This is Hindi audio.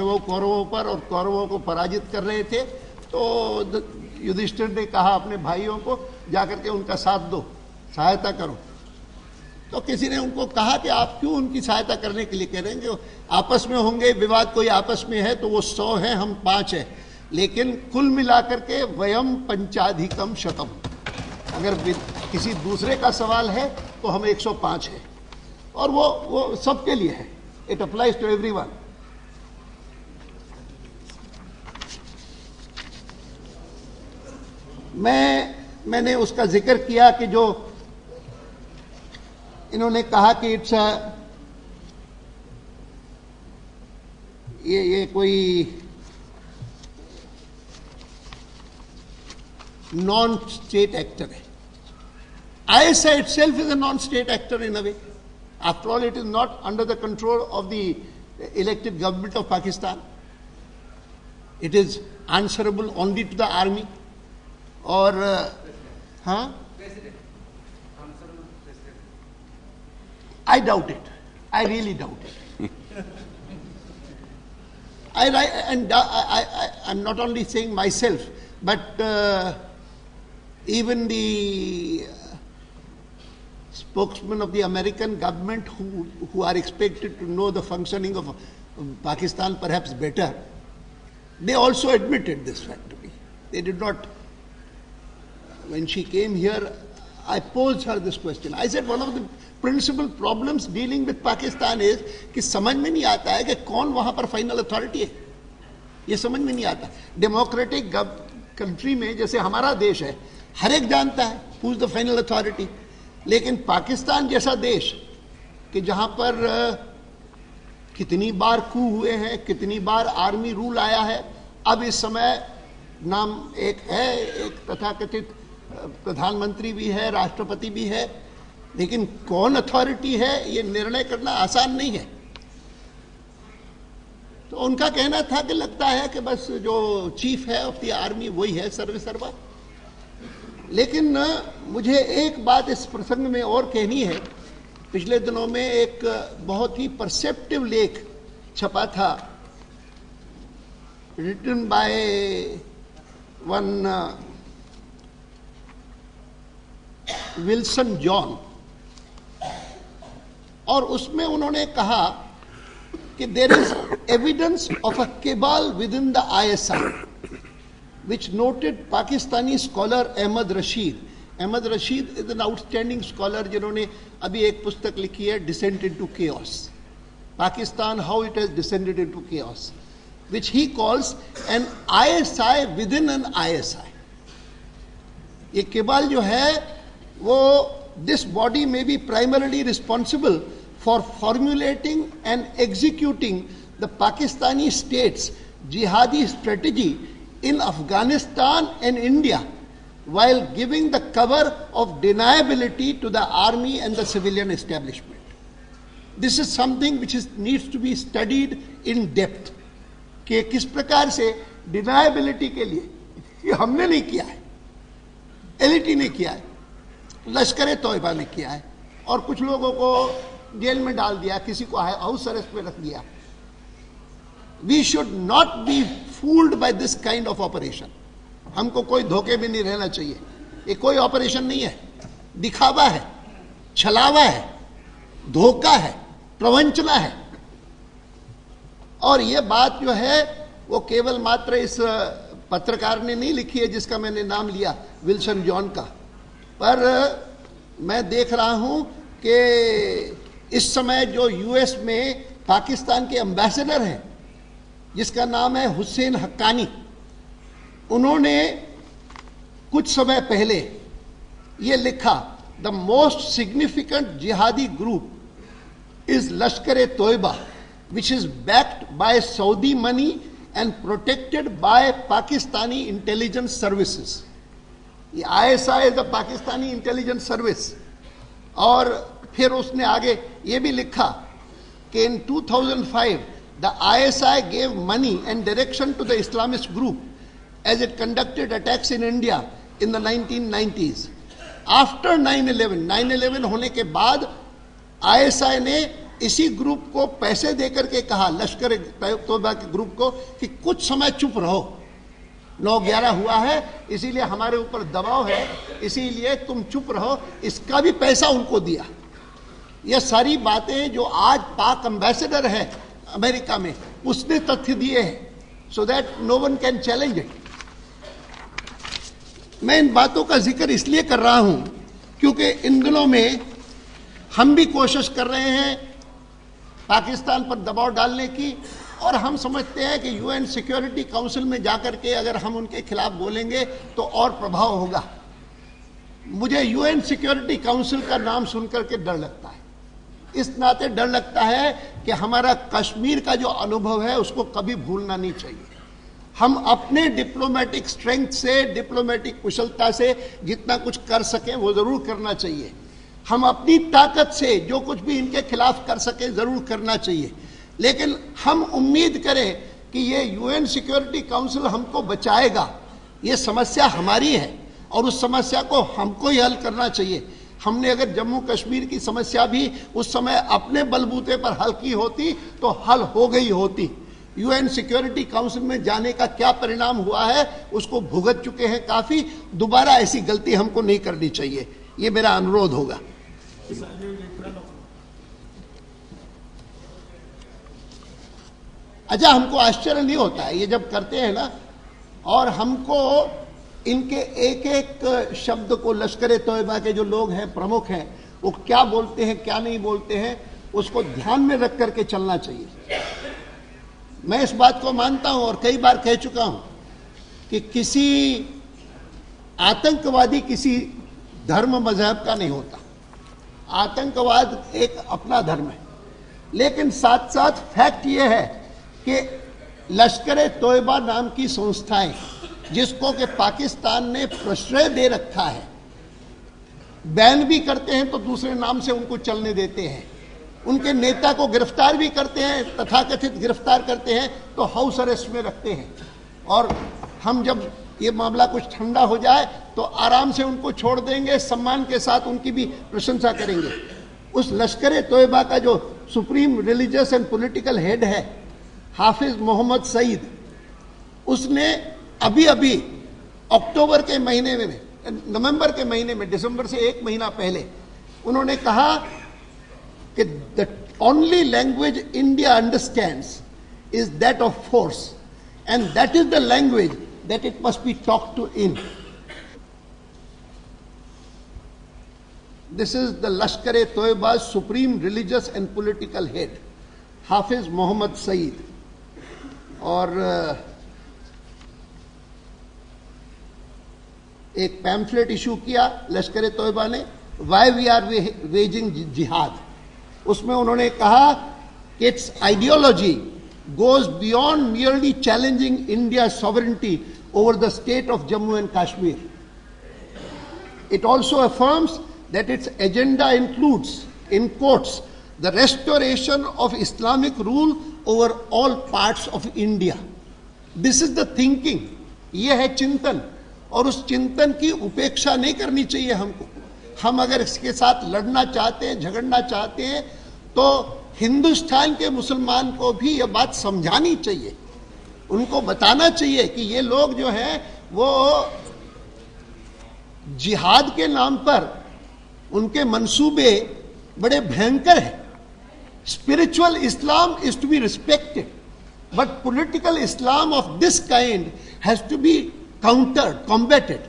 वो कौरवों पर और कौरवों को पराजित कर रहे थे, तो युधिष्ठिर ने कहा अपने भाइयों को जाकर के उनका साथ दो, सहायता करो। तो किसी ने उनको कहा कि आप क्यों उनकी सहायता करने के लिए कह रहे हैं, आपस में होंगे विवाद, कोई आपस में है तो वो 100 है, हम 5 है, लेकिन कुल मिलाकर के वयम पंचाधिकम शतम। अगर किसी दूसरे का सवाल है तो हम 105 है, और वो सबके लिए है, इट अप्लाइज टू एवरीवन। मैंने उसका जिक्र किया कि जो इन्होंने कहा कि इट्स ये कोई नॉन स्टेट एक्टर है। ISI itself is a non-state actor in a way. After all, it is not under the control of the elected government of Pakistan. It is answerable only to the army. Or, President. I doubt it. I really doubt it. I'm not only saying myself, but even the spokesmen of the American government who are expected to know the functioning of Pakistan perhaps better, they also admitted this fact to me. They did not. When she came here, I posed her this question. I said one of the principal problems dealing with Pakistan is कि समझ में नहीं आता है कि कौन वहां पर फाइनल अथॉरिटी है, ये समझ में नहीं आता। डेमोक्रेटिक कंट्री में जैसे हमारा देश है, हर एक जानता है who is the final authority, लेकिन पाकिस्तान जैसा देश कि जहां पर कितनी बार कू हुए हैं, कितनी बार आर्मी रूल आया है, अब इस समय नाम एक है, एक तथाकथित प्रधानमंत्री भी है, राष्ट्रपति भी है, लेकिन कौन अथॉरिटी है ये निर्णय करना आसान नहीं है। तो उनका कहना था कि लगता है कि बस जो चीफ है ऑफ द आर्मी वही है सर्वे सर्वा। लेकिन मुझे एक बात इस प्रसंग में और कहनी है। पिछले दिनों में एक बहुत ही परसेप्टिव लेख छपा था, written by one Wilson John, और उसमें उन्होंने कहा कि there is evidence of a cabal within the ISI which noted Pakistani scholar Ahmad Rashid. Ahmad Rashid is an outstanding scholar जिन्होंने अभी एक पुस्तक लिखी है, Descent into Chaos, Pakistan how it has descended into chaos, which he calls an ISI within an ISI. ये केबाल जो है वो this body may be primarily responsible for formulating and executing the Pakistani state's jihadi strategy in Afghanistan and India, while giving the cover of deniability to the army and the civilian establishment. This is something which needs to be studied in depth. कि किस प्रकार से deniability के लिए, ये हमने नहीं किया है, LT ने किया है, लश्कर तोयबा ने किया है, और कुछ लोगों को जेल में डाल दिया, किसी को हाउस अरेस्ट में रख दिया। We should not be fooled by this kind of operation. हमको कोई धोखे में नहीं रहना चाहिए। ये कोई ऑपरेशन नहीं है, दिखावा है, छलावा है, धोखा है, प्रवंचना है। और ये बात जो है वो केवल मात्र इस पत्रकार ने नहीं लिखी है जिसका मैंने नाम लिया, विल्सन जॉन का, पर मैं देख रहा हूं कि इस समय जो US में पाकिस्तान के एम्बेसडर हैं जिसका नाम है हुसैन हक्कानी, उन्होंने कुछ समय पहले ये लिखा, द मोस्ट सिग्निफिकेंट जिहादी group is Lashkar Taiba which is backed by Saudi money and protected by Pakistani intelligence services. ये ISI is the Pakistani intelligence service. और फिर उसने आगे ये भी लिखा कि इन 2005 the ISI gave money and direction to the Islamist group as it conducted attacks in India in the 1990s. After 9/11 होने के बाद ISI ने इसी ग्रुप को पैसे देकर के कहा, लश्कर तोयबा के ग्रुप को, कि कुछ समय चुप रहो, 9/11 हुआ है, इसीलिए हमारे ऊपर दबाव है, इसीलिए तुम चुप रहो, इसका भी पैसा उनको दिया। ये सारी बातें जो आज पाक एम्बेसडर है अमेरिका में, उसने तथ्य दिए हैं, so that no one can challenge it. मैं इन बातों का जिक्र इसलिए कर रहा हूं क्योंकि इन दिनों में हम भी कोशिश कर रहे हैं पाकिस्तान पर दबाव डालने की, और हम समझते हैं कि यूएन सिक्योरिटी काउंसिल में जाकर के अगर हम उनके खिलाफ बोलेंगे तो और प्रभाव होगा। मुझे यूएन सिक्योरिटी काउंसिल का नाम सुनकर के डर लगता है, इस नाते डर लगता है कि हमारा कश्मीर का जो अनुभव है उसको कभी भूलना नहीं चाहिए। हम अपने डिप्लोमेटिक स्ट्रेंथ से, डिप्लोमेटिक कुशलता से जितना कुछ कर सकें वो जरूर करना चाहिए। हम अपनी ताकत से जो कुछ भी इनके खिलाफ कर सकें जरूर करना चाहिए, लेकिन हम उम्मीद करें कि ये यूएन सिक्योरिटी काउंसिल हमको बचाएगा, ये समस्या हमारी है और उस समस्या को हमको ही हल करना चाहिए। हमने अगर जम्मू कश्मीर की समस्या भी उस समय अपने बलबूते पर हल की होती तो हल हो गई होती। यूएन सिक्योरिटी काउंसिल में जाने का क्या परिणाम हुआ है उसको भुगत चुके हैं काफी, दोबारा ऐसी गलती हमको नहीं करनी चाहिए, ये मेरा अनुरोध होगा। अच्छा, हमको आश्चर्य नहीं होता है ये जब करते हैं ना, और हमको इनके एक एक शब्द को, लश्कर तोयबा के जो लोग हैं, प्रमुख हैं, वो क्या बोलते हैं क्या नहीं बोलते हैं, उसको ध्यान में रख करके चलना चाहिए। मैं इस बात को मानता हूं और कई बार कह चुका हूं कि किसी आतंकवादी किसी धर्म मजहब का नहीं होता, आतंकवाद एक अपना धर्म है, लेकिन साथ साथ फैक्ट ये है कि लश्कर तोयबा नाम की संस्थाएं जिसको कि पाकिस्तान ने प्रश्रय दे रखा है, बैन भी करते हैं तो दूसरे नाम से उनको चलने देते हैं, उनके नेता को गिरफ्तार भी करते हैं, तथाकथित गिरफ्तार करते हैं तो हाउस अरेस्ट में रखते हैं, और हम जब ये मामला कुछ ठंडा हो जाए तो आराम से उनको छोड़ देंगे, सम्मान के साथ उनकी भी प्रशंसा करेंगे। उस लश्कर तोयबा का जो supreme religious and political head है हाफिज मोहम्मद सईद, उसने अभी अभी अक्टूबर के महीने में, नवंबर के महीने में, दिसंबर से एक महीना पहले उन्होंने कहा कि the only language India understands is that of force and that is the language that it must be talk to in. This is the Lashkar Taiba supreme religious and political head Hafiz Mohammad Saeed. और एक पैम्फलेट इशू किया लश्कर तोयबा ने, वाई वी आर वेजिंग जिहाद। उसमें उन्होंने कहा कि its ideology goes beyond merely challenging India sovereignty over the state of Jammu and Kashmir. It also affirms that its agenda includes, in quotes, the restoration of Islamic rule over all parts of India. This is the thinking, ये है चिंतन, और उस चिंतन की उपेक्षा नहीं करनी चाहिए हमको। हम अगर इसके साथ लड़ना चाहते हैं, झगड़ना चाहते हैं, तो हिंदुस्तान के मुसलमान को भी ये बात समझानी चाहिए, उनको बताना चाहिए कि ये लोग जो हैं वो जिहाद के नाम पर उनके मंसूबे बड़े भयंकर हैं। Spiritual Islam is to be respected, but political Islam of this kind has to be countered, combated.